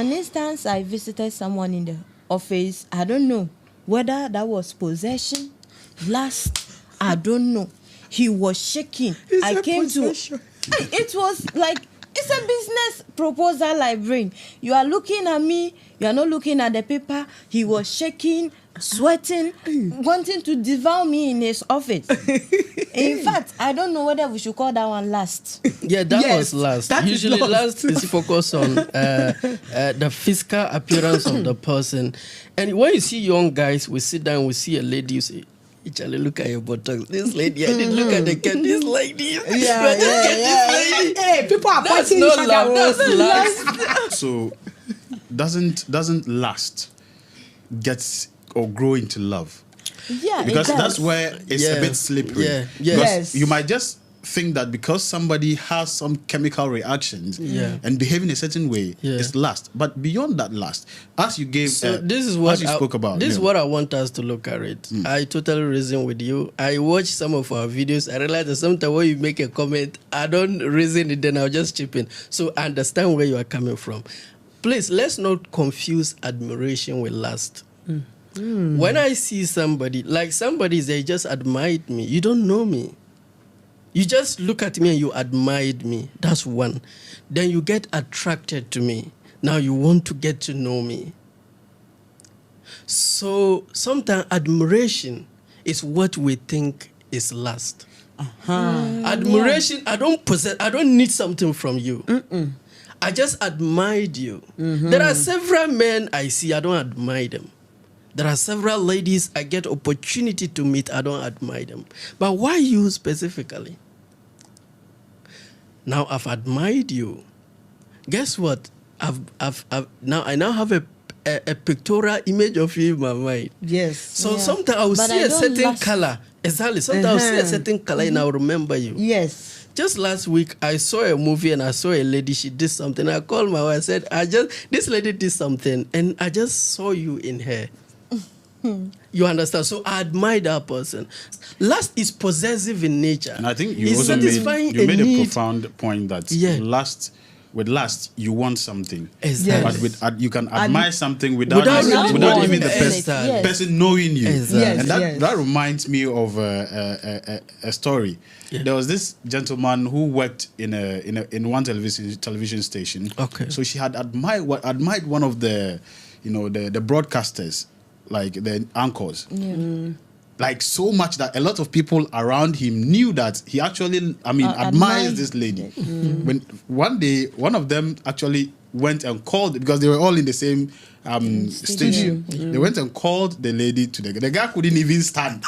An instance, I visited someone in the office. I don't know whether that was possession, lust. I don't know. He was shaking. I came possession. To. It was like it's a business proposal I bring. You are looking at me. You are not looking at the paper. He was shaking, sweating, wanting to devour me in his office. In fact, I don't know whether we should call that one lust. Yeah, that was lust. Usually lust is focused on the physical appearance of the person. And when you see young guys, we sit down, we see a lady, you say, Charlie, look at your buttocks. This lady, I didn't look at the cat. This lady, This lady. Hey, people are that's no love. That's lust. So, doesn't lust get or grow into love? Yeah, because that's where it's a bit slippery. Yeah. Yes. You might just think that because somebody has some chemical reactions and behave in a certain way, it's lust. But beyond that lust, as you gave, this is what as you spoke about. This is what I want us to look at it. I totally reason with you. I watch some of our videos. I realize that sometimes when you make a comment, I don't reason it, then I'll just chip in. So I understand where you are coming from. Please, let's not confuse admiration with lust. When I see somebody, like somebody, they just admired me. You don't know me. You just look at me and you admired me. That's one. Then you get attracted to me. Now you want to get to know me. So sometimes admiration is what we think is lust. Admiration, I don't need something from you. I just admired you. There are several men I see, I don't admire them. There are several ladies I get opportunity to meet, I don't admire them. But why you specifically? Now I've admired you. Guess what? I now have a pictorial image of you in my mind. Yes. So sometimes I will see a certain color. Exactly. Sometimes I will see a certain color and I will remember you. Yes. Just last week, I saw a movie and I saw a lady, she did something. I called my wife, I said, this lady did something and I just saw you in her. You understand? So I admire that person. Lust is possessive in nature. And I think you also made a profound point that with lust, you want something. Exactly. But you can admire something without even the person knowing you. Exactly. And that reminds me of a story. Yeah. There was this gentleman who worked in one television station. Okay. So she had admired one of the broadcasters, like the anchors. Like so much that a lot of people around him knew that he actually, admires this lady. When one day, one of them actually went and called, because they were all in the same station. They went and called the lady to the guy couldn't even stand.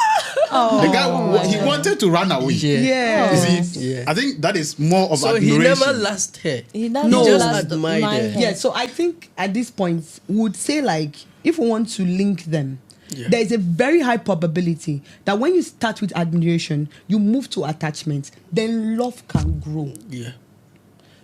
The guy, he wanted to run away. Yeah. You see, I think that is more of admiration. So he never lost her. He just admired her. Yeah, so I think at this point, we would say, like, if we want to link them, there is a very high probability that when you start with admiration, you move to attachment, then love can grow. Yeah.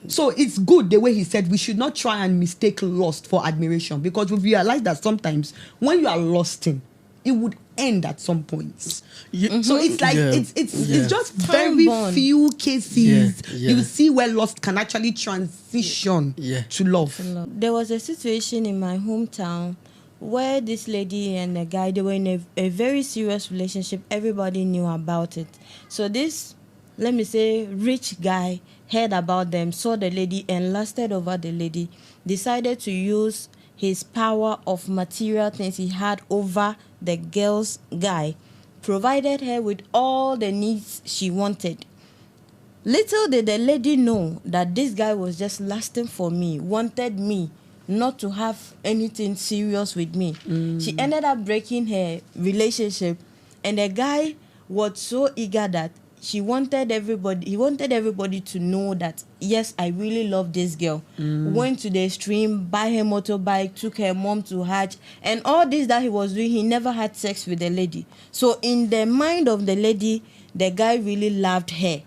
So it's good the way he said we should not try and mistake lust for admiration, because we realize that sometimes when you are lusting, it would end at some point. So it's like it's just very few cases you see where lust can actually transition to love. There was a situation in my hometown where this lady and a guy, they were in a very serious relationship. Everybody knew about it. So this, let me say, rich guy heard about them, saw the lady and lusted over the lady, decided to use his power of material things he had over the girl's guy, provided her with all the needs she wanted. Little did the lady know that this guy was just lusting for me, wanted me not to have anything serious with me. She ended up breaking her relationship, and the guy was so eager that he wanted everybody to know that, yes, I really love this girl. Went to the extreme, buy her motorbike, took her mom to Hajj, and all this that he was doing, he never had sex with the lady. So in the mind of the lady, the guy really loved her.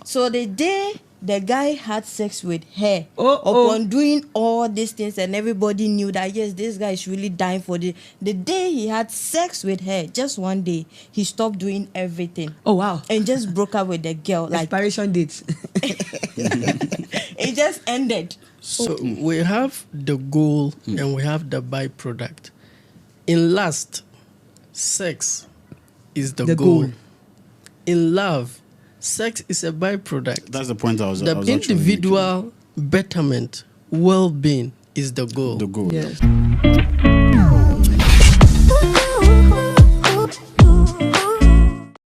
So the day the guy had sex with her, upon doing all these things, and everybody knew that, yes, this guy is really dying for the day he had sex with her, just one day, he stopped doing everything. Oh, wow. And just broke up with the girl. Expiration dates. It just ended. So we have the goal and we have the byproduct. In lust, sex is the goal. In love, sex is a byproduct. That's the point I was The actually individual betterment, well-being is the goal. making. The goal. Yes.